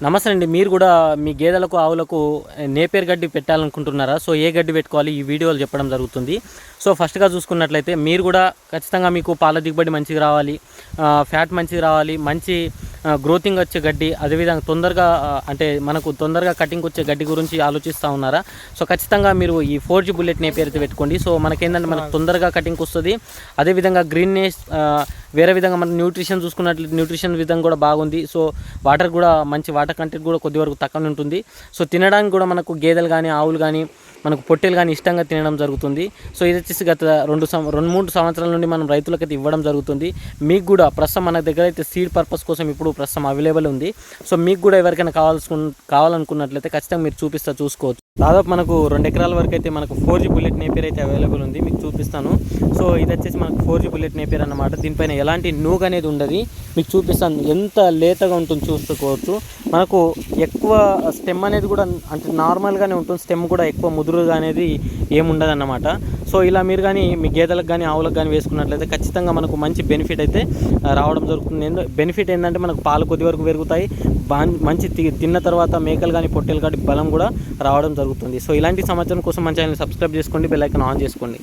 నమస్తే అండి. మీరు కూడా మీ గేదెలకు, ఆవులకు నేపేర్ గడ్డి పెట్టాలనుకుంటున్నారా? సో ఏ గడ్డి పెట్టుకోవాలి ఈ వీడియోలో చెప్పడం జరుగుతుంది. సో ఫస్ట్‌గా చూసుకున్నట్లయితే మీరు కూడా ఖచ్చితంగా మీకు పాల దిగుబడి మంచిగా రావాలి, ఫ్యాట్ మంచిగా రావాలి, మంచి గ్రోతింగ్ వచ్చే గడ్డి, అదేవిధంగా తొందరగా అంటే మనకు తొందరగా కటింగ్ వచ్చే గడ్డి గురించి ఆలోచిస్తూ ఉన్నారా? సో ఖచ్చితంగా మీరు ఈ 4G బుల్లెట్ నేపేర్ అయితే పెట్టుకోండి. సో మనకేంటంటే మనకు తొందరగా కటింగ్ వస్తుంది, అదేవిధంగా గ్రీన్నెస్, వేరే విధంగా మన న్యూట్రిషన్ చూసుకున్నట్లయితే న్యూట్రిషన్ విధంగా కూడా బాగుంది. సో వాటర్ కూడా మంచి వాటర్ కంటెంట్ కూడా కొద్ది వరకు తక్కువ ఉంటుంది. సో తినడానికి కూడా మనకు గేదెలు కానీ, ఆవులు కానీ, మనకు పొట్టేలు కానీ ఇష్టంగా తినడం జరుగుతుంది. సో ఇది వచ్చేసి గత 2-3 సంవత్సరాల నుండి మనం రైతులకైతే ఇవ్వడం జరుగుతుంది. మీకు కూడా ప్రస్తుతం మన దగ్గర అయితే సీడ్ పర్పస్ కోసం ఇప్పుడు ప్రస్తుతం అవైలబుల్ ఉంది. సో మీకు కూడా ఎవరికైనా కావాలనుకున్నట్లయితే ఖచ్చితంగా మీరు చూసుకోవచ్చు. దాదాపు మనకు 2 ఎకరాల వరకు అయితే మనకు 4G బుల్లెట్ నేపేర్ అయితే అవైలబుల్ ఉంది, మీకు చూపిస్తాను. సో ఇది వచ్చేసి మనకు 4G బుల్లెట్ నేపేర్ అన్నమాట. దీనిపైన ఎలాంటి నూగు అనేది ఉండదు, మీకు చూపిస్తాను. ఎంత లేతగా ఉంటుంది చూసుకోవచ్చు. మనకు ఎక్కువ స్టెమ్ అనేది కూడా అంటే నార్మల్గానే ఉంటుంది, స్టెమ్ కూడా ఎక్కువ ముదురుగా అనేది ఏముండదు అన్నమాట. సో ఇలా మీరు కానీ మీ గేదెలకు కానీ, ఆవులకు కానీ వేసుకున్నట్లయితే ఖచ్చితంగా మనకు మంచి బెనిఫిట్ అయితే రావడం జరుగుతుంది. బెనిఫిట్ ఏంటంటే మనకు పాలు కొద్ది వరకు పెరుగుతాయి, మంచి తిన్న తర్వాత మేకలు కానీ, పొట్టేలు కానీ బలం కూడా రావడం జరుగుతుంది. సో ఇలాంటి సమాచారం కోసం మన ఛానల్ సబ్స్క్రైబ్ చేసుకోండి, బెల్ ఐకాన్ ఆన్ చేసుకోండి.